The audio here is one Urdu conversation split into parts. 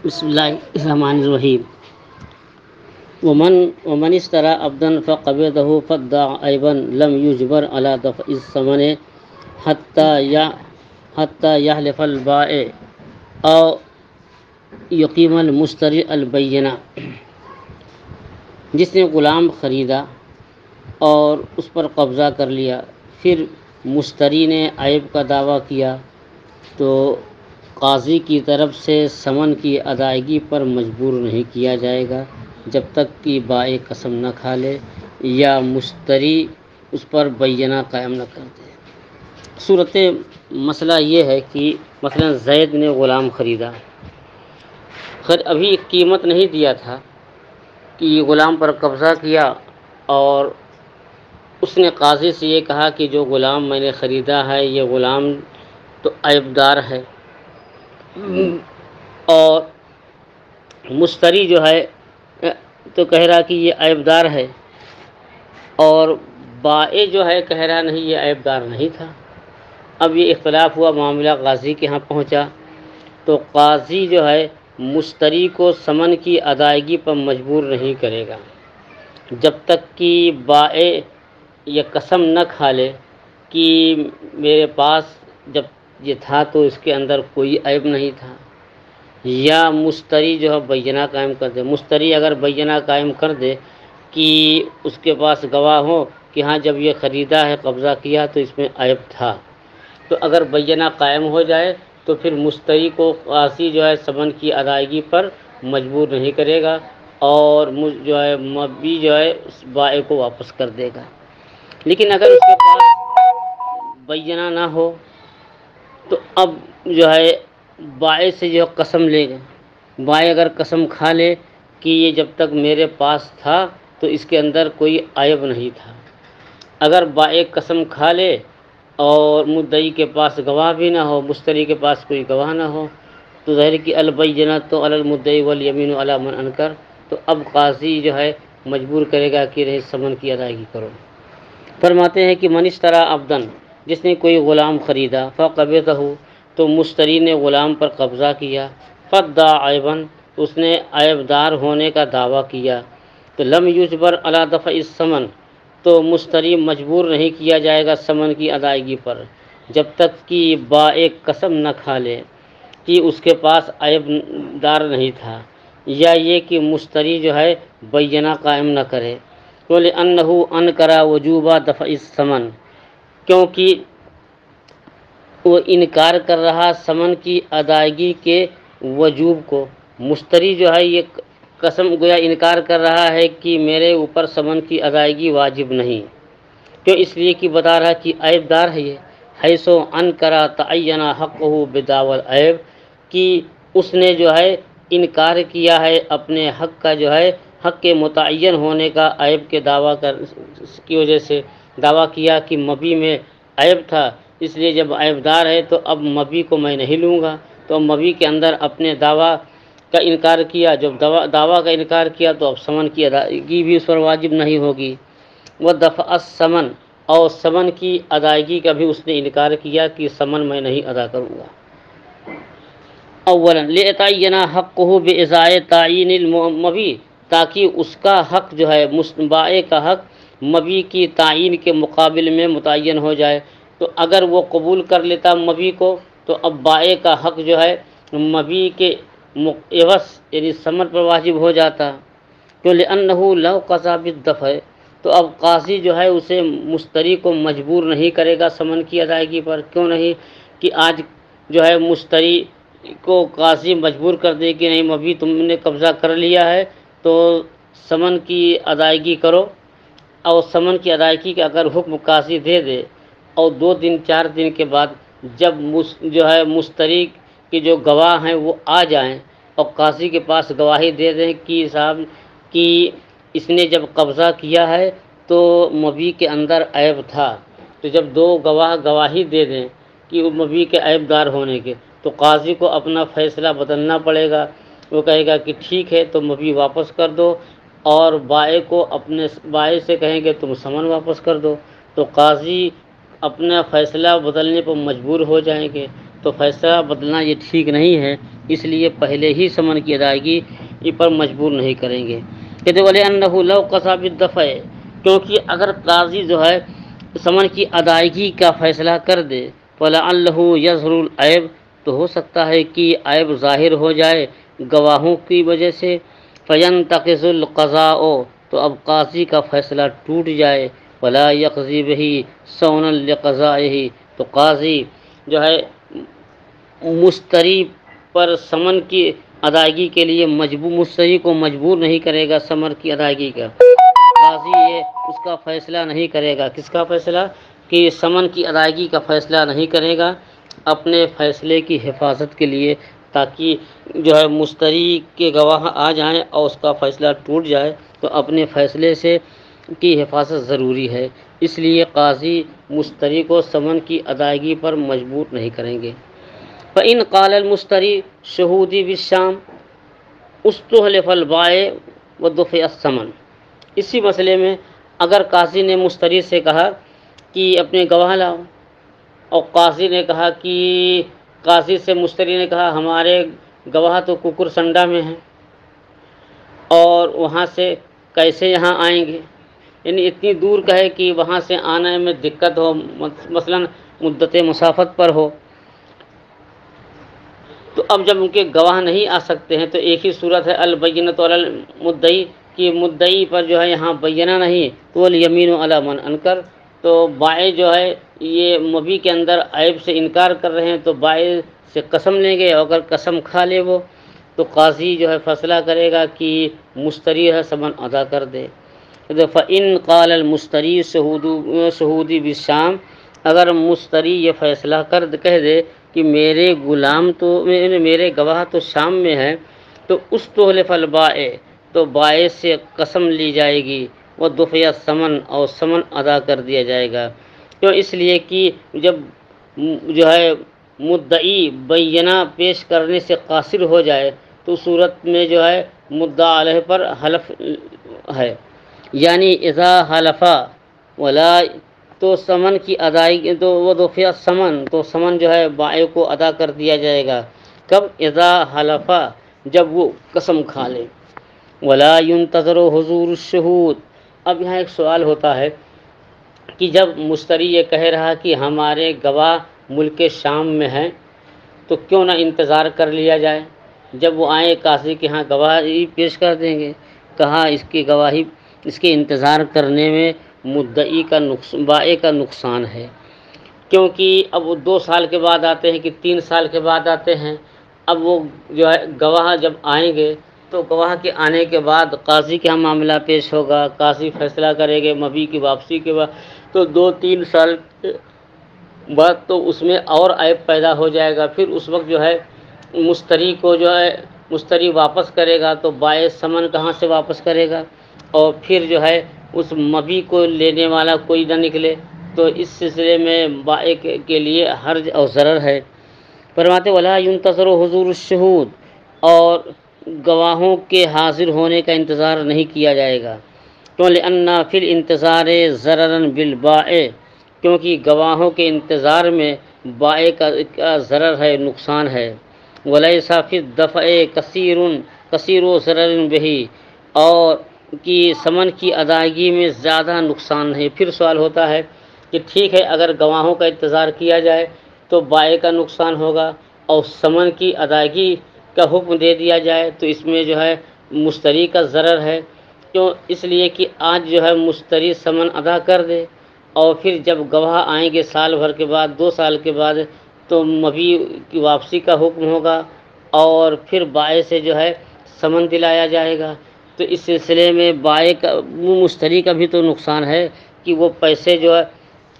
بسم اللہ الرحمن الرحیم ومن اشترى عبدا فقبضه فادعى عيبا لم يجبر على دفع الثمن حتى يحلف البائع او يقيم المشتري البينة۔ جس نے غلام خریدا اور اس پر قبضہ کر لیا، پھر مشتری نے عیب کا دعویٰ کیا، تو قاضی کی طرف سے ثمن کی ادائیگی پر مجبور نہیں کیا جائے گا جب تک کہ بائع قسم نہ کھا لے یا مشتری اس پر بینہ قائم نہ کر دے۔ صورت مسئلہ یہ ہے کہ مثلا زید نے غلام خریدا، ابھی قیمت نہیں دیا تھا کہ غلام پر قبضہ کیا، اور اس نے قاضی سے یہ کہا کہ جو غلام میں نے خریدا ہے یہ غلام تو عیبدار ہے، اور مشتری جو ہے تو کہہ رہا کہ یہ عیبدار ہے، اور بائع جو ہے کہہ رہا نہیں یہ عیبدار نہیں تھا۔ اب یہ اختلاف ہوا، معاملہ قاضی کے ہاں پہنچا، تو قاضی جو ہے مشتری کو ثمن کی ادائیگی پر مجبور نہیں کرے گا جب تک کہ بائع یہ قسم نہ کھا لے کہ میرے پاس جب یہ تھا تو اس کے اندر کوئی عیب نہیں تھا، یا مشتری جو ہے بینہ قائم کر دے۔ مشتری اگر بینہ قائم کر دے کہ اس کے پاس گواہ ہو کہ ہاں جب یہ خریدا ہے قبضہ کیا تو اس میں عیب تھا، تو اگر بینہ قائم ہو جائے تو پھر مشتری کو قاضی جو ہے ثمن کی ادائیگی پر مجبور نہیں کرے گا، اور جو ہے مبی جو ہے اس بائع کو واپس کر دے گا۔ لیکن اگر اس کے پاس بینہ نہ ہو تو اب جو ہے بائع سے جو قسم لے گا۔ بائع اگر قسم کھا لے کہ یہ جب تک میرے پاس تھا تو اس کے اندر کوئی عیب نہیں تھا، اگر بائع قسم کھا لے اور مدعی کے پاس گواہ بھی نہ ہو، مشتری کے پاس کوئی گواہ نہ ہو، تو ظاہر کہ البینۃ علی المدعی والیمین علی من انکر، تو اب قاضی جو ہے مجبور کرے گا کہ رہے ثمن کی ادائیگی کرو۔ فرماتے ہیں کہ من اشتری عبدن، جس نے کوئی غلام خریدا، فقبضہ، تو مشتری نے غلام پر قبضہ کیا، فادعى عیبا، اس نے عیبدار ہونے کا دعویٰ کیا، تو لم یجبر علی دفع الثمن، تو مشتری مجبور نہیں کیا جائے گا ثمن کی ادائیگی پر جب تک کہ بائع قسم نہ کھا لے کہ اس کے پاس عیب دار نہیں تھا، یا یہ کہ مشتری جو ہے بینہ قائم نہ کرے۔ وَلِأَنَّهُ أَنْكَرَ وُجُوبَ دَفْعِ الثَّمَنِ، کیونکہ وہ انکار کر رہا ثمن کی ادائیگی کے وجوب کو۔ مشتری جو ہے یہ قسم گویا انکار کر رہا ہے کہ میرے اوپر ثمن کی ادائیگی واجب نہیں، کیوں؟ اس لیے کہ بتا رہا کہ عیب دار ہے یہ، حیث انکر تعین حقہ بدعوی العیب، کہ اس نے جو ہے انکار کیا ہے اپنے حق کا، جو ہے حق کے متعین ہونے کا عیب کے دعویٰ کی وجہ سے دعویٰ کیا کہ مبی میں عیب تھا، اس لیے جب عیب دار ہے تو اب مبی کو میں نہیں لوں گا، تو اب مبی کے اندر اپنے دعویٰ کا انکار کیا، جب دعویٰ کا انکار کیا تو اب ثمن کی ادائیگی بھی اس پر واجب نہیں ہوگی۔ وہ دفع الثمن، اور ثمن کی ادائیگی کا بھی اس نے انکار کیا کہ ثمن میں نہیں ادا کروں گا۔ اولا لِيَتَعَيَّنَ حَقُّهُ بِإِزَاءِ تَعْيِينِ الْمُبِي، تاکہ اس کا حق جو ہے بائع کا حق مبی کی تعین کے مقابل میں متعین ہو جائے، تو اگر وہ قبول کر لیتا مبی کو تو اب بائع کا حق جو ہے مبی کے عوض یعنی ثمن پر واجب ہو جاتا۔ تو لِأَنَّهُ لَوْ قَضَى بِالدَّفْعِ، تو اب قاضی جو ہے اسے مشتری کو مجبور نہیں کرے گا ثمن کی ادائیگی پر، کیوں نہیں؟ کہ آج جو ہے مشتری کو قاضی مجبور کر دے کہ نہیں مبی تم نے قبضہ کر لیا ہے تو ثمن کی ادائیگی کرو، اور ثمن کی ادائیگی کا اگر حکم قاضی دے دے اور 2 دن 4 دن کے بعد جب جو ہے مشتری کے جو گواہ ہیں وہ آ جائیں اور قاضی کے پاس گواہی دے دیں کہ صاحب کہ اس نے جب قبضہ کیا ہے تو مبی کے اندر عیب تھا، تو جب 2 گواہ گواہی دے دیں کہ وہ مبی کے عیب دار ہونے کے، تو قاضی کو اپنا فیصلہ بدلنا پڑے گا۔ وہ کہے گا کہ ٹھیک ہے تو مبی واپس کر دو، اور بائع کو اپنے بائع سے کہیں گے تم ثمن واپس کر دو، تو قاضی اپنا فیصلہ بدلنے پر مجبور ہو جائیں گے۔ تو فیصلہ بدلنا یہ ٹھیک نہیں ہے اس لیے پہلے ہی ثمن کی ادائیگی پر مجبور نہیں کریں گے۔ کہتے وَلِأَنَّهُ لَوْ قَضَىٰ بِالدَّفْعِ، کیونکہ اگر قاضی جو ہے ثمن کی ادائیگی کا فیصلہ کر دے، وَلَعَلَّهُ يَظْهُرُ الْعَيْبُ، تو ہو سکتا ہے کہ عیب ظاہر ہو جائے گواہوں کی وجہ سے، فَيَنْتَقِضُ الْقَضَاءُ، تو اب قاضی کا فیصلہ ٹوٹ جائے، وَلَا يَقْضِي بِهِ صَوْنًا لِقَضَائِهِ، تو قاضی جو ہے مشتری پر ثمن کی ادائیگی کے لیے مشتری کو مجبور نہیں کرے گا ثمن کی ادائیگی کا، قاضی یہ اس کا فیصلہ نہیں کرے گا، کس کا فیصلہ؟ کہ ثمن کی ادائیگی کا فیصلہ نہیں کرے گا اپنے فیصلے کی حفاظت کے لیے، تاکہ جو ہے مشتری کے گواہ آ جائیں اور اس کا فیصلہ ٹوٹ جائے، تو اپنے فیصلے سے کی حفاظت ضروری ہے، اس لیے قاضی مشتری کو ثمن کی ادائیگی پر مجبور نہیں کریں گے۔ فَإِنْ قَالَ الْمُشْتَرِي شُهُودِي بِالشَّامِ اُسْتُحْلِفَ الْبَائِعُ وَدُفِعَ الثَّمَنُ، اسی مسئلے میں اگر قاضی نے مشتری سے کہا کہ اپنے گواہ لاؤ، اور قاضی سے مشتری نے کہا ہمارے گواہ تو ککرسنڈا میں ہیں اور وہاں سے کیسے یہاں آئیں گے، یعنی اتنی دور کہے کہ وہاں سے آنے میں دقت ہو، مثلا مدت مسافت پر ہو، تو اب جب ان کے گواہ نہیں آ سکتے ہیں تو ایک ہی صورت ہے البینۃ علی المدعی، کہ مدعی پر جو ہے یہاں بینہ نہیں، تو الیمین علی من انکر، تو بائع جو ہے یہ مبی کے اندر عیب سے انکار کر رہے ہیں، تو بائع سے قسم لیں گے، اور اگر قسم کھا لے وہ، تو قاضی جو ہے فیصلہ کرے گا کہ مشتری ہے ثمن ادا کر دے۔ فَإِنْ قَالَ الْمُشْتَرِي شُهُودِي بِالشَّامِ، اگر مشتری یہ فیصلہ کہہ دے کہ میرے گواہ تو شام میں ہے، تو اُسْتُحْلِفَ الْبَائِعُ، تو بائع سے قسم لی جائے گی، وَدُفِعَ الثَّمَنُ، اور ثمن ادا کر دیا جائے گا، کیوں؟ اس لیے کہ جب جو ہے مدعی بینہ پیش کرنے سے قاصر ہو جائے تو صورت میں جو ہے مدعا علیہ پر حلف ہے، یعنی اذا حلفا ولا، تو ثمن کی ادائیگی، تو وہ دفع ثمن، تو ثمن جو ہے بائع کو ادا کر دیا جائے گا، کب؟ اذا حلفا، جب وہ قسم کھا لے، ولا ينتظر حضور الشہود۔ اب یہاں ایک سوال ہوتا ہے کہ جب مشتری یہ کہہ رہا کہ ہمارے گواہ ملک شام میں ہیں، تو کیوں نہ انتظار کر لیا جائے، جب وہ آئیں قاضی کے ہاں گواہی پیش کر دیں گے، کہا اس کے انتظار کرنے میں مدعی کا بائع کا نقصان ہے، کیونکہ اب وہ 2 سال کے بعد آتے ہیں کہ 3 سال کے بعد آتے ہیں، اب وہ جو ہے گواہ جب آئیں گے تو گواہ کے آنے کے بعد قاضی کے ہاں معاملہ پیش ہوگا، قاضی فیصلہ کرے گے مبی کی واپسی کے بعد، تو 2-3 سال کے بعد تو اس میں اور عیب پیدا ہو جائے گا، پھر اس وقت جو ہے مشتری واپس کرے گا تو بائع ثمن کہاں سے واپس کرے گا، اور پھر جو ہے اس مبی کو لینے والا کوئی نہ نکلے، تو اس سلسلے میں بائع کے لیے حرج اور ضرر ہے۔ فرماتے ولا ينتظر حضور الشہود، اور گواہوں کے حاضر ہونے کا انتظار نہیں کیا جائے گا، تو لأن فی الانتظار ضررا بالبائع، کیونکہ گواہوں کے انتظار میں بائع کا ضرر ہے، نقصان ہے، ولیس فی الدفع کثیر ضرر بہ، اور کی ثمن کی ادائیگی میں زیادہ نقصان ہے۔ پھر سوال ہوتا ہے کہ ٹھیک ہے اگر گواہوں کا انتظار کیا جائے تو بائع کا نقصان ہوگا، اور ثمن کی ادائیگی کا حکم دے دیا جائے تو اس میں جو ہے مشتری کا ضرر ہے، کیوں؟ اس لیے کہ آج جو ہے مشتری ثمن ادا کر دے، اور پھر جب گواہ آئیں گے سال بھر کے بعد، 2 سال کے بعد، تو مبی کی واپسی کا حکم ہوگا، اور پھر بائع سے جو ہے ثمن دلایا جائے گا، تو اس سلسلے میں مشتری کا بھی تو نقصان ہے کہ وہ پیسے جو ہے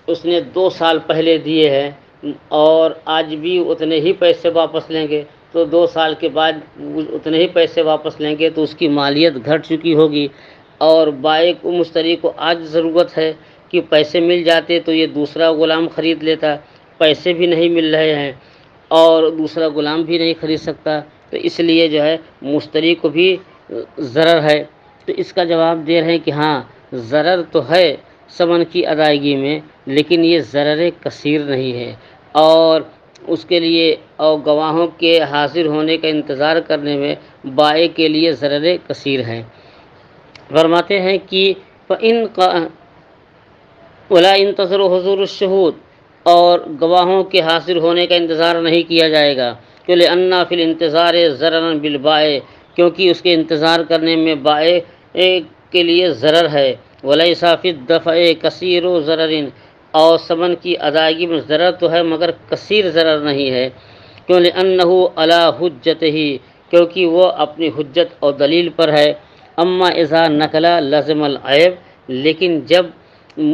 اس نے 2 سال پہلے دیے ہیں اور آج بھی اتنے ہی پیسے واپس لیں گے، تو 2 سال کے بعد اتنے ہی پیسے واپس لیں گے تو اس کی مالیت گھٹ چکی ہوگی، اور بائع کو مشتری کو آج ضرورت ہے کہ پیسے مل جاتے تو یہ دوسرا غلام خرید لیتا، پیسے بھی نہیں مل رہے ہیں اور دوسرا غلام بھی نہیں خرید سکتا، تو اس لیے جو ہے مشتری کو بھی ضرر ہے۔ تو اس کا جواب دے رہے ہیں کہ ہاں ضرر تو ہے ثمن کی ادائیگی میں، لیکن یہ ضرر کثیر نہیں ہے، اور اس کے لیے اور گواہوں کے حاضر ہونے کا انتظار کرنے میں بائع کے لیے ضرر کثیر ہے۔ فرماتے ہیں کہ فَإِن وَلَا يَنتَظِرُ حُضُورُ الشُّهُودِ، اور گواہوں کے حاضر ہونے کا انتظار نہیں کیا جائے گا، کہ لِأَنَّ فِي الْإِنتِظَارِ ضَرَرًا بِالْبَائِعِ، کیونکہ اس کے انتظار کرنے میں بائع کے لیے ضرر ہے، وَلَيْسَ فِي الدَّفْعِ كَثِيرُ ضَرَرٍ، اور ثمن کی ادائیگی میں ضرر تو ہے مگر کثیر ضرر نہیں ہے، کیوں لِأَنَّهُ عَلَى حُجَّتِهِ، کیونکہ وہ اپنی حجت اور دلیل پر ہے۔ اما اذا نقلا لازم العیب، لیکن جب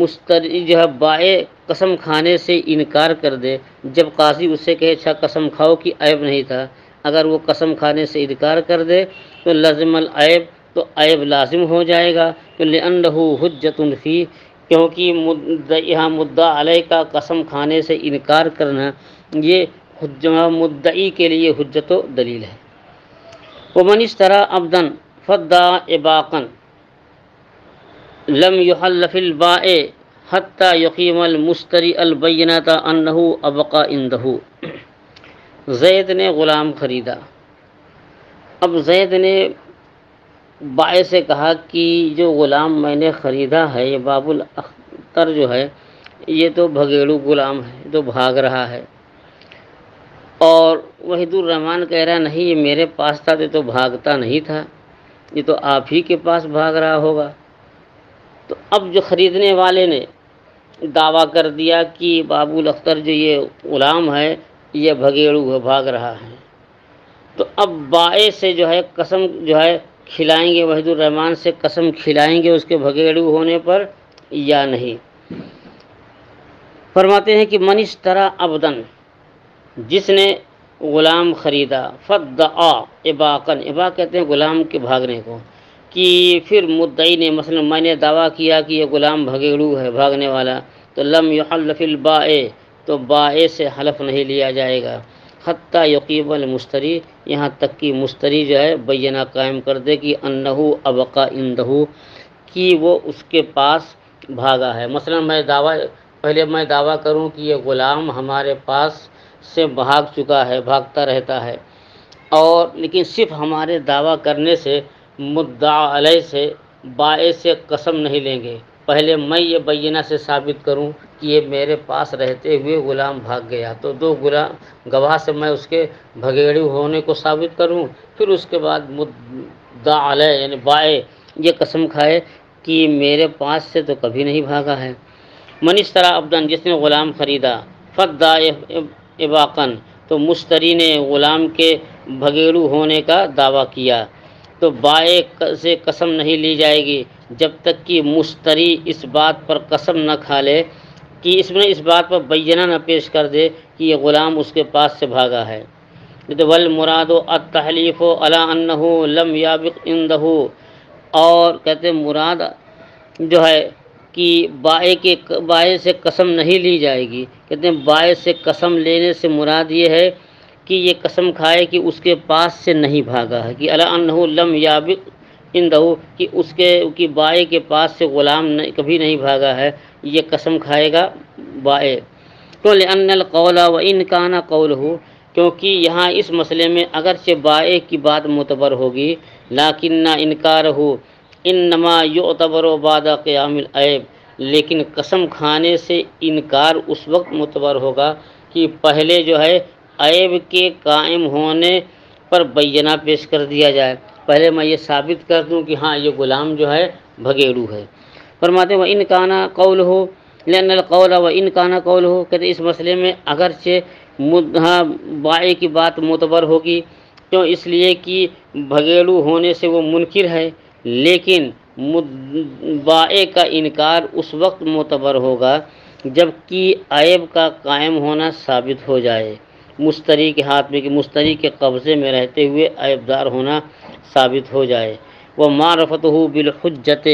مشتری جو ہے بائع قسم کھانے سے انکار کر دے، جب قاضی اسے کہے اچھا قسم کھاؤ کہ عیب نہیں تھا، اگر وہ قسم کھانے سے انکار کر دے تو لازم العیب، تو عیب لازم ہو جائے گا، کہ لأنہ حجۃ فی، کیونکہ یہاں مدعا علیہ کا قسم کھانے سے انکار کرنا یہ مدعی کے لیے حجت و دلیل ہے۔ ومن اشترى عبدا فادعى عباقا لم يحل في البائع حتى يقيم المشتری البینۃ انہ ابقى عنده۔ زید نے غلام خریدا، اب زید نے بائع سے کہا کہ جو غلام میں نے خریدا ہے یہ باب الاختر جو ہے یہ تو بھگیڑو غلام ہے، تو بھاگ رہا ہے، اور وحید الرحمن کہہ رہا نہیں یہ میرے پاس تھا تو بھاگتا نہیں تھا، یہ تو آپ ہی کے پاس بھاگ رہا ہوگا۔ تو اب جو خریدنے والے نے دعویٰ کر دیا کہ بابو الاختر جو یہ غلام ہے یہ بھگیڑو ہے، بھاگ رہا ہے، تو اب بائع سے جو ہے قسم جو ہے کھلائیں گے، وحید الرحمن سے قسم کھلائیں گے اس کے بھگیڑو ہونے پر یا نہیں۔ فرماتے ہیں کہ من اشترى عبدا، جس نے غلام خریدا، فادعا عباقا، عباق کہتے ہیں غلام کے بھاگنے کو، کہ پھر مدعی نے مثلا میں نے دعویٰ کیا کہ یہ غلام بھگیڑو ہے، بھاگنے والا، تو لم یحل فی البائع، تو بائع سے حلف نہیں لیا جائے گا، حتی یقیم المشتری، یہاں تک کہ مشتری جو ہے بینہ قائم کر دے کہ انہ ابقى عنده، کہ وہ اس کے پاس بھاگا ہے۔ مثلا پہلے میں دعویٰ کروں کہ یہ غلام ہمارے پاس سے بھاگ چکا ہے، بھاگتا رہتا ہے، اور لیکن صرف ہمارے دعویٰ کرنے سے مدعا علیہ سے بائع سے قسم نہیں لیں گے، پہلے میں یہ بینہ سے ثابت کروں کہ یہ میرے پاس رہتے ہوئے غلام بھاگ گیا، تو دو گواہ سے میں اس کے بھگیڑو ہونے کو ثابت کروں، پھر اس کے بعد مدعا علیہ یعنی بائع یہ قسم کھائے کہ میرے پاس سے تو کبھی نہیں بھاگا ہے۔ من اشترى عبدا، جس نے غلام خریدا، فادعى عباقا، تو مشتری نے غلام کے بھگیڑو ہونے کا دعویٰ کیا، تو بائع سے قسم نہیں لی جائے گی جب تک کہ مشتری اس بات پر قسم نہ کھا لے کہ اس بات پر بینہ نہ پیش کر دے کہ یہ غلام اس کے پاس سے بھاگا ہے۔ والمراد التحلیف علی انہ لم یابق عنده، اور کہتے ہیں مراد جو ہے کہ بائع سے قسم نہیں لی جائے گی، کہتے ہیں بائع سے قسم لینے سے مراد یہ ہے کہ یہ قسم کھائے کہ اس کے پاس سے نہیں بھاگا ہے، کہ الا انہ لم یابق عنده، کہ اس کے بائع کے پاس سے غلام کبھی نہیں بھاگا ہے، یہ قسم کھائے گا بائع۔ تو لأن القول وإن كان قوله، کیونکہ یہاں اس مسئلے میں اگرچہ بائع کی بات معتبر ہوگی، لیکن انکارہ انما یعتبر بعد قیام العیب، لیکن قسم کھانے سے انکار اس وقت معتبر ہوگا کہ پہلے جو ہے عیب کے قائم ہونے پر بینہ پیش کر دیا جائے، پہلے میں یہ ثابت کر دوں کہ ہاں یہ غلام جو ہے بھگیڑو ہے۔ فرماتے ہیں وَإِن كَانَ قَوْلُهُ لأن القول وإن كان قوله، کہتے اس مسئلے میں اگرچہ بائع کی بات معتبر ہوگی، کیوں اس لیے کہ بھگیڑو ہونے سے وہ منکر ہے، لیکن بائع کا انکار اس وقت معتبر ہوگا جب کہ عیب کا قائم ہونا ثابت ہو جائے، مشتری کے ہاتھ میں، کہ مشتری کے قبضے میں رہتے ہوئے عیبدار ہونا ثابت ہو جائے۔ وہ معرفتہ بالحجت،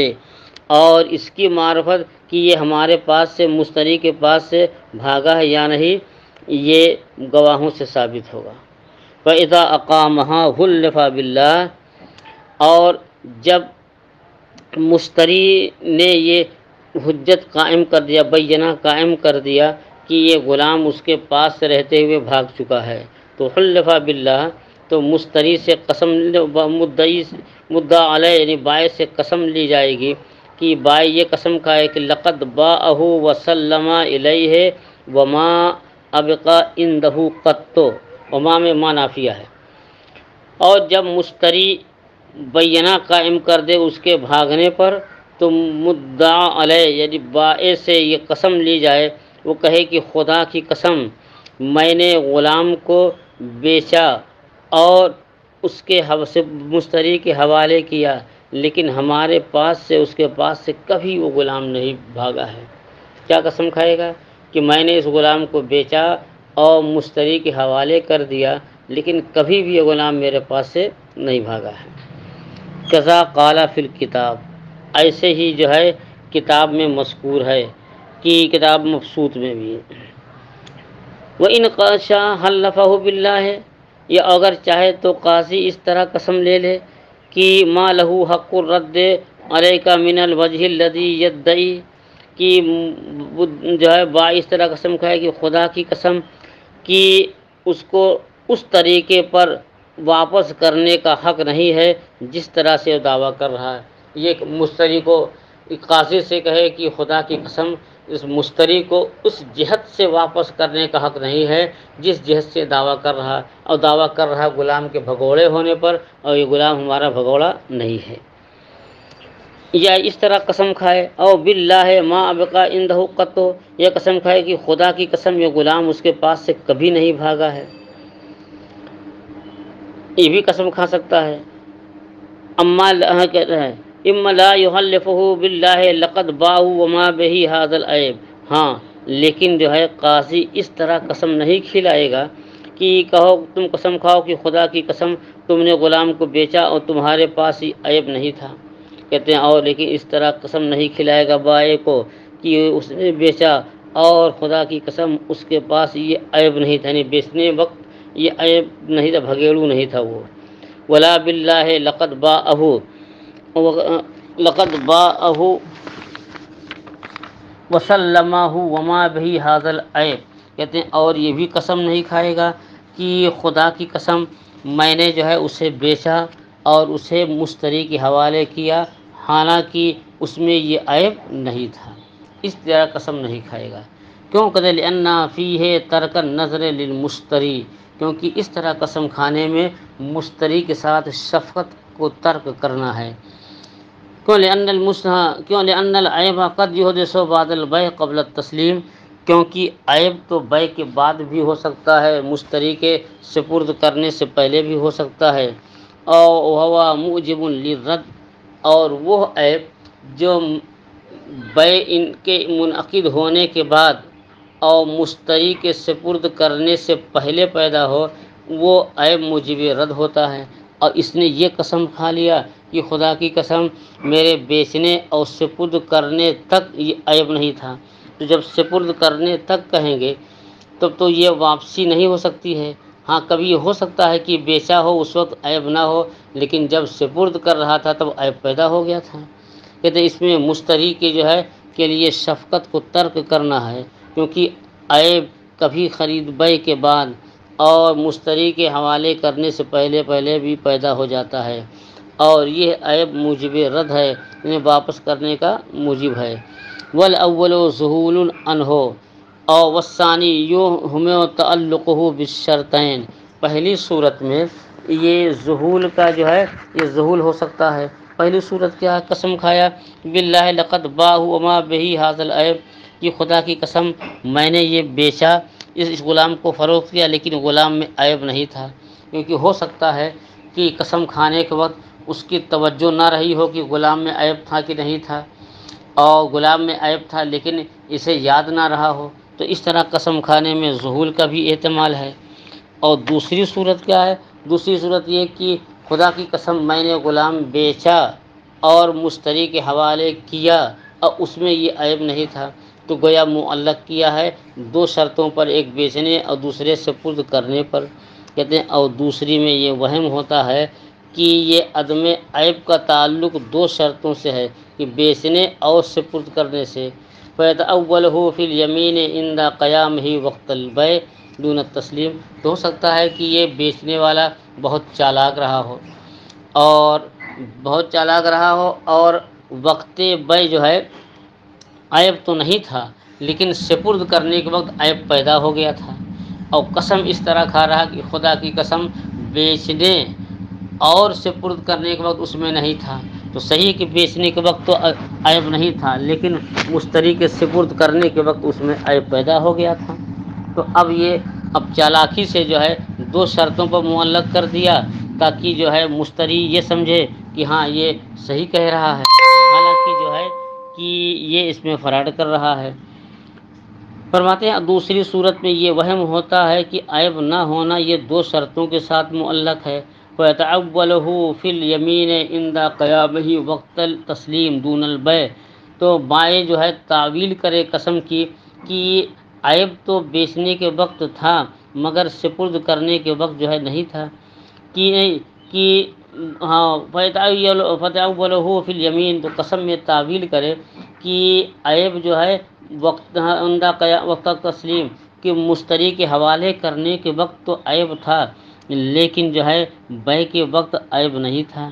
اور اس کی معرفت کہ یہ ہمارے پاس سے مشتری کے پاس سے بھاگا ہے یا نہیں یہ گواہوں سے ثابت ہوگا۔ فَإِذَا أَقَامَهَا حُلِّفَ بِاللَّهِ، اور جب مشتری نے یہ حجت قائم کر دیا، بینہ قائم کر دیا کہ یہ غلام اس کے پاس سے رہتے ہوئے بھاگ چکا ہے، تو حلف باللہ، تو مشتری سے قسم، مدعا علیہ یعنی بائع سے قسم لی جائے گی کہ بائع یہ قسم کھائے کہ لقد باعہ وسلم الیہ وما ابقى عنده قط، وما میں ما نافیہ ہے، اور جب مشتری بینہ قائم کر دے اس کے بھاگنے پر تو مدعا علیہ یعنی بائع سے یہ قسم لی جائے، وہ کہے کہ خدا کی قسم میں نے غلام کو بیچا اور اس کے مشتری کے حوالے کیا، لیکن ہمارے پاس سے اس کے پاس سے کبھی وہ غلام نہیں بھاگا ہے۔ کیا قسم کھائے گا کہ میں نے اس غلام کو بیچا اور مشتری کے حوالے کر دیا، لیکن کبھی بھی یہ غلام میرے پاس سے نہیں بھاگا ہے۔ کذا قال فی الکتاب، ایسے ہی جو ہے کتاب میں مذکور ہے کہ کتاب مبسوط میں بھی ہے۔ وَإِنْ قَشَا حَلَّفَهُ بِاللَّهِ، یا اگر چاہے تو قاضی اس طرح قسم لے لے کہ ما له حق الرد علیک من الوجہ الذی یدعی، کہ جو ہے با اس طرح قسم کھائے کہ خدا کی قسم کہ اس کو اس طریقے پر واپس کرنے کا حق نہیں ہے جس طرح سے وہ دعویٰ کر رہا ہے۔ یہ مشتری کو قاضی سے کہے کہ خدا کی قسم اس مشتری کو اس جہت سے واپس کرنے کا حق نہیں ہے جس جہت سے دعویٰ کر رہا، اور دعویٰ کر رہا غلام کے بھگوڑے ہونے پر، اور یہ غلام ہمارا بھگوڑا نہیں ہے۔ یا اس طرح قسم کھائے او باللہ ما ابقى عنده قط، یہ قسم کھائے کہ خدا کی قسم یہ غلام اس کے پاس سے کبھی نہیں بھاگا ہے، یہ بھی قسم کھا سکتا ہے۔ اما کہتا ہے اما لا يحلفه بالله لقد باعه وما به هذا العيب، ہاں لیکن جو ہے قاضی اس طرح قسم نہیں کھلائے گا کہ کہو تم قسم کھاؤ کہ خدا کی قسم تم نے غلام کو بیچا اور تمہارے پاس یہ عیب نہیں تھا، کہتے ہیں اور لیکن اس طرح قسم نہیں کھلائے گا بائع کو کہ اس نے بیچا اور خدا کی قسم اس کے پاس یہ عیب نہیں تھا، یعنی بیچنے وقت یہ عیب نہیں تھا، بھگیڑو نہیں تھا وہ۔ ولا باللہ لقد باعہ وسلمہ وما بہ ھذا العیب، کہتے ہیں اور یہ بھی قسم نہیں کھائے گا کہ خدا کی قسم میں نے جو ہے اسے بیچا اور اسے مشتری کے حوالے کیا حالانکہ اس میں یہ عیب نہیں تھا، اس طرح قسم نہیں کھائے گا۔ کیوں کہ لأن فیہ ترک النظر للمشتری، کیونکہ اس طرح قسم کھانے میں مشتری کے ساتھ شفقت کو ترک کرنا ہے۔ کیوں لأن العیب قد یحدث بعد البیع قبل التسلیم، کیونکہ عیب تو بیع کے بعد بھی ہو سکتا ہے، مشتری کے سپرد کرنے سے پہلے بھی ہو سکتا ہے، اور وہو موجب للرد، اور وہ عیب جو بیع ان کے منعقد ہونے کے بعد اور مشتری کے سپرد کرنے سے پہلے پیدا ہو، وہ عیب موجب رد ہوتا ہے۔ اور اس نے یہ قسم کھا لیا کہ خدا کی قسم میرے بیچنے اور سپرد کرنے تک یہ عیب نہیں تھا، تو جب سپرد کرنے تک کہیں گے تب تو یہ واپسی نہیں ہو سکتی ہے۔ ہاں کبھی یہ ہو سکتا ہے کہ بیچا ہو اس وقت عیب نہ ہو، لیکن جب سپرد کر رہا تھا تب عیب پیدا ہو گیا تھا۔ کہتے ہیں اس میں مشتری کے جو ہے کے لیے شفقت کو ترک کرنا ہے، کیونکہ عیب کبھی خرید بیع کے بعد اور مشتری کے حوالے کرنے سے پہلے بھی پیدا ہو جاتا ہے، اور یہ عیب موجب رد ہے، انہیں واپس کرنے کا موجب ہے۔ والاول ذہول عنہ اور والثانی یوہم تعلقہ بالشرطین، پہلی صورت میں یہ ذہول کا جو ہے یہ ذہول ہو سکتا ہے۔ پہلی صورت کیا ہے؟ قسم کھایا باللہ لقد باعہ وما بہ ھذا العیب، کہ خدا کی قسم میں نے یہ بیچا، اس غلام کو فروخت کیا، لیکن غلام میں عیب نہیں تھا، کیونکہ ہو سکتا ہے کہ قسم کھانے کے وقت اس کی توجہ نہ رہی ہو کہ غلام میں عیب تھا کہ نہیں تھا، اور غلام میں عیب تھا لیکن اسے یاد نہ رہا ہو، تو اس طرح قسم کھانے میں ذہول کا بھی احتمال ہے۔ اور دوسری صورت کیا ہے؟ دوسری صورت یہ کہ خدا کی قسم میں نے غلام بیچا اور مشتری کے حوالے کیا اور اس میں یہ عیب نہیں تھا، تو گویا معلق کیا ہے دو شرطوں پر، ایک بیچنے اور دوسرے سپرد کرنے پر، کہتے ہیں اور دوسری میں یہ وہم ہوتا ہے کہ یہ عدم عیب کا تعلق دو شرطوں سے ہے کہ بیچنے اور سپرد کرنے سے، فَيَتَأَوَّلُهُ فِي الْيَمِينِ عِنْدَ قِيَامِهِ وَقْتَ الْبَيْعِ دُونَ التَّسْلِيمِ۔ تو ہو سکتا ہے کہ یہ بیچنے والا بہت چالاک رہا ہو، اور وقت بیع جو ہے عیب تو نہیں تھا، لیکن سپرد کرنے کے وقت عیب پیدا ہو گیا تھا، اور قسم اس طرح کھا رہا کہ خدا کی قسم بیچنے اور سپرد کرنے کے وقت اس میں نہیں تھا۔ تو صحیح کہ بیچنے کے وقت تو عیب نہیں تھا، لیکن مشتری کے سپرد کرنے کے وقت اس میں عیب پیدا ہو گیا تھا۔ تو اب چالاکی سے جو ہے دو شرطوں پر معلق کر دیا، تاکہ جو ہے مشتری یہ سمجھے کہ ہاں یہ صحیح کہہ رہا ہے، حالانکہ جو ہے کہ یہ اس میں فراڈ کر رہا ہے۔ فرماتے ہیں دوسری صورت میں یہ وہم ہوتا ہے کہ عیب نہ ہونا یہ دو شرطوں کے ساتھ معلق ہے۔ فَيَتَأَوَّلُهُ فِي الْيَمِينِ عِنْدَ قِيَامِهِ وَقْتَ التَّسْلِيمِ دُونَ الْبَيْعِ۔ تو بائیں جو ہے تعویل کرے قسم کی کہ عیب تو بیچنے کے وقت تھا مگر سپرد کرنے کے وقت جو ہے نہیں تھا، کہ ہاں فَتَأَوَّلُهُ فِي الْيَمِينِ، تو قسم میں تعویل کرے کہ عیب جو ہے وقت تسلیم کہ مشتری کے حوالے کرنے کے وقت تو عیب تھا، لیکن جو ہے بیع کے وقت عیب نہیں تھا۔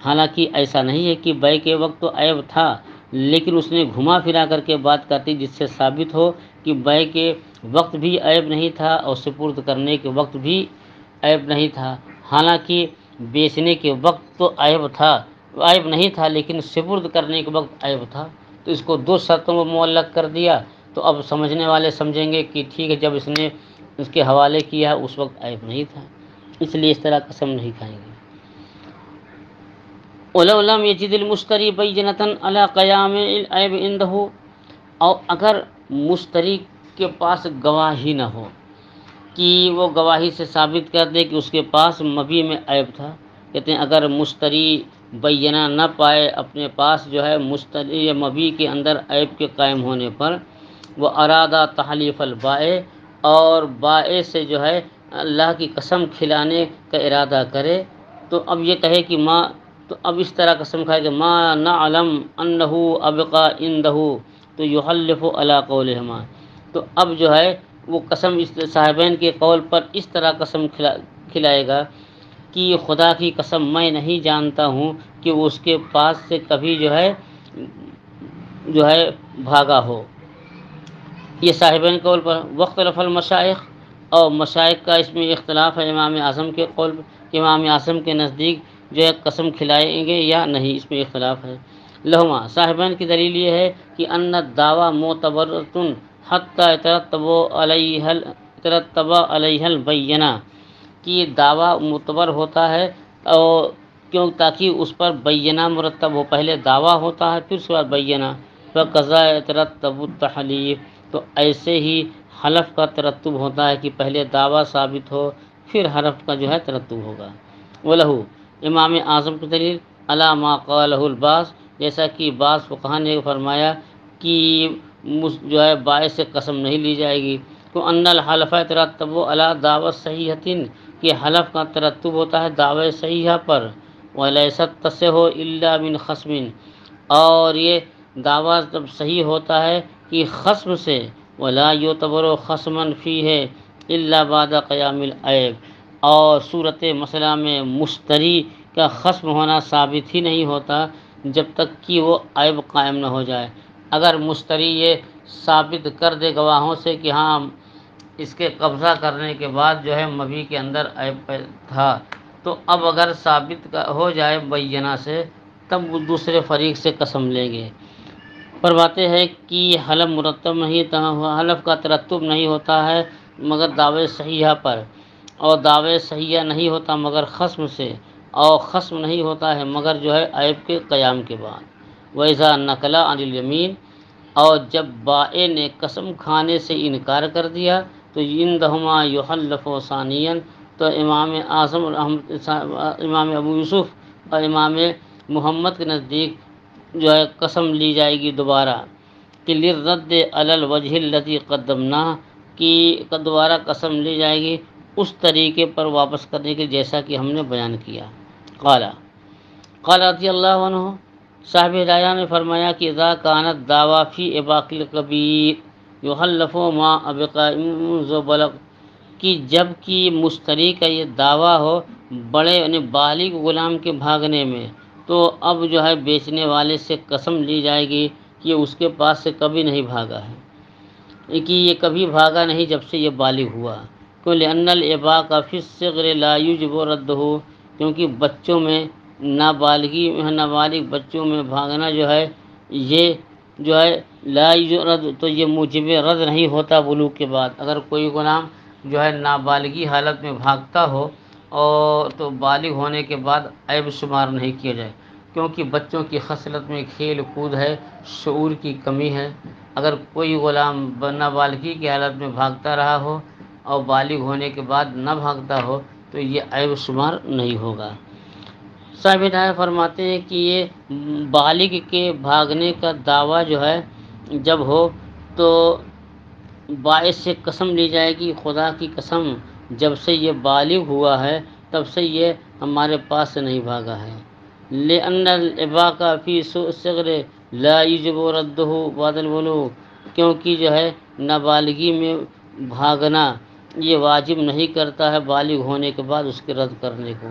حالانکہ ایسا نہیں ہے کہ بیع کے وقت تو عیب تھا، لیکن اس نے گھما پھرا کر کے بات کرتی جس سے ثابت ہو کہ بیع کے وقت بھی عیب نہیں تھا اور سپرد کرنے کے وقت بھی عیب نہیں تھا۔ حالانکہ بیچنے کے وقت تو عیب نہیں تھا، لیکن سپرد کرنے کے وقت عیب تھا۔ تو اس کو دو شرطوں میں معلق کر دیا، تو اب سمجھنے والے سمجھیں گے کہ ٹھیک ہے، جب اس نے اس کے حوالے کیا اس وقت عیب نہیں تھا، اس لیے اس طرح قسم نہیں کھائیں گے۔ وَلَوْ لَمْ يَجِدِ الْمُشْتَرِي بَيِّنَةً عَلَىٰ قِيَامِ الْعَيْبِ عِنْدَهُ، اور اگر مشتری کے پاس گواہی نہ ہو کہ وہ گواہی سے ثابت کر دے کہ اس کے پاس مبیع میں عیب تھا، کہتے ہیں اگر مشتری بینہ نہ پائے اپنے پاس جو ہے مشتری مبیع کے اندر عیب کے قائم ہونے پر، وہ ارادہ تحلیف البائع، اور بائع سے جو ہے اللہ کی قسم کھلانے کا ارادہ کرے، تو اب یہ کہے کہ تو اب اس طرح قسم کھائے کہ ما نعلم انہ ابقى عنده، تو یحلف علی قولہما، تو اب جو ہے وہ قسم اس صاحبین کے قول پر اس طرح قسم کھلائے گا کہ خدا کی قسم میں نہیں جانتا ہوں کہ وہ اس کے پاس سے کبھی جو ہے بھاگا ہو۔ یہ صاحبین قول پر واختلف المشائخ، اور مشائخ کا اس میں اختلاف ہے امام اعظم کے قول کہ امام اعظم کے نزدیک جو ہے قسم کھلائیں گے یا نہیں، اس میں اختلاف ہے۔ لہما، صاحبین کی دلیل یہ ہے کہ ان الدعوی معتبرۃ حتی ترتب علیہ البینہ، کہ یہ دعویٰ معتبر ہوتا ہے اور کیوں، تاکہ اس پر بینہ مرتب ہو، پہلے دعویٰ ہوتا ہے پھر اس کے بعد بینہ۔ فقضا ترتب التحلیف، تو ایسے ہی حلف کا ترتب ہوتا ہے کہ پہلے دعویٰ ثابت ہو پھر حلف کا جو ہے ترتب ہوگا۔ وَلَهُ، امام اعظم کی دلیل علی ما قالہ البعض، جیسا کہ بعض فقہا نے فرمایا کہ جو ہے باعث سے قسم نہیں لی جائے گی، تو ان الحلف ترتب علی دعوی صحیحۃ، کہ حلف کا ترتب ہوتا ہے دعوی صحیحہ پر، ولیست تصح الا من خصم، اور یہ دعویٰ جب صحیح ہوتا ہے کہ خصم سے، ولا یعتبر خصما فیہ الا بعد قیام العیب، اور صورت مسئلہ میں مشتری کا خصم ہونا ثابت ہی نہیں ہوتا جب تک کہ وہ عیب قائم نہ ہو جائے۔ اگر مشتری یہ ثابت کر دے گواہوں سے کہ ہاں اس کے قبضہ کرنے کے بعد جو ہے مبیع کے اندر عیب تھا، تو اب اگر ثابت ہو جائے بینہ سے، تب وہ دوسرے فریق سے قسم لیں گے۔ فرماتے ہیں کہ حلف مرتب نہیں تھا، حلف کا ترتب نہیں ہوتا ہے مگر دعوی صحیحہ پر، اور دعوی صحیحہ نہیں ہوتا مگر خصم سے، اور خصم نہیں ہوتا ہے مگر جو ہے عیب کے قیام کے بعد۔ وَإِذَا نَقَلَ عَنِ الْيَمِينِ، اور جب بائع نے قسم کھانے سے انکار کر دیا تو عندہما یحلف ثانیاً، تو امام اعظم امام ابو یوسف اور امام محمد کے نزدیک جو ہے قسم لی جائے گی دوبارہ، کہ للرد علی الوجہ الذی قدمناہ، کہ دوبارہ قسم لی جائے گی اس طریقے پر واپس کرنے کے جیسا کہ ہم نے بیان کیا۔ قال رضی اللہ عنہ، صاحب ہدایہ نے فرمایا کہ اذا کانت دعویٰ فی اباق الکبیر یحلف ما ابقاء منذ بلغ، کہ جب کہ مشتری کا یہ دعویٰ ہو بڑے یعنی بالغ غلام کے بھاگنے میں، تو اب جو ہے بیچنے والے سے قسم لی جائے گی کہ اس کے پاس سے کبھی نہیں بھاگا ہے، کہ یہ کبھی بھاگا نہیں جب سے یہ بالغ ہوا۔ کیوں؟ لأن الاباق فی الصغر لا یجب رده، کیونکہ بچوں میں نابالغ بچوں میں بھاگنا جو ہے یہ جو ہے لا یجرد، تو یہ موجب رد نہیں ہوتا بلوغ کے بعد۔ اگر کوئی غلام جو ہے نابالغی حالت میں بھاگتا ہو اور تو بالغ ہونے کے بعد عیب شمار نہیں کیا جائے، کیونکہ بچوں کی خصلت میں کھیل کود ہے، شعور کی کمی ہے۔ اگر کوئی غلام نابالغی کی حالت میں بھاگتا رہا ہو اور بالغ ہونے کے بعد نہ بھاگتا ہو تو یہ عیب شمار نہیں ہوگا۔ صاحب ہدایہ فرماتے ہیں کہ یہ بالغ کے بھاگنے کا دعویٰ جو ہے جب ہو تو باعث سے قسم لی جائے گی، خدا کی قسم جب سے یہ بالغ ہوا ہے تب سے یہ ہمارے پاس سے نہیں بھاگا ہے۔ لأن الاباق فی الصغر لا یجب رده بعد البلوغ، کیونکہ جو ہے نابالغی میں بھاگنا یہ واجب نہیں کرتا ہے بالغ ہونے کے بعد اس کے رد کرنے کو۔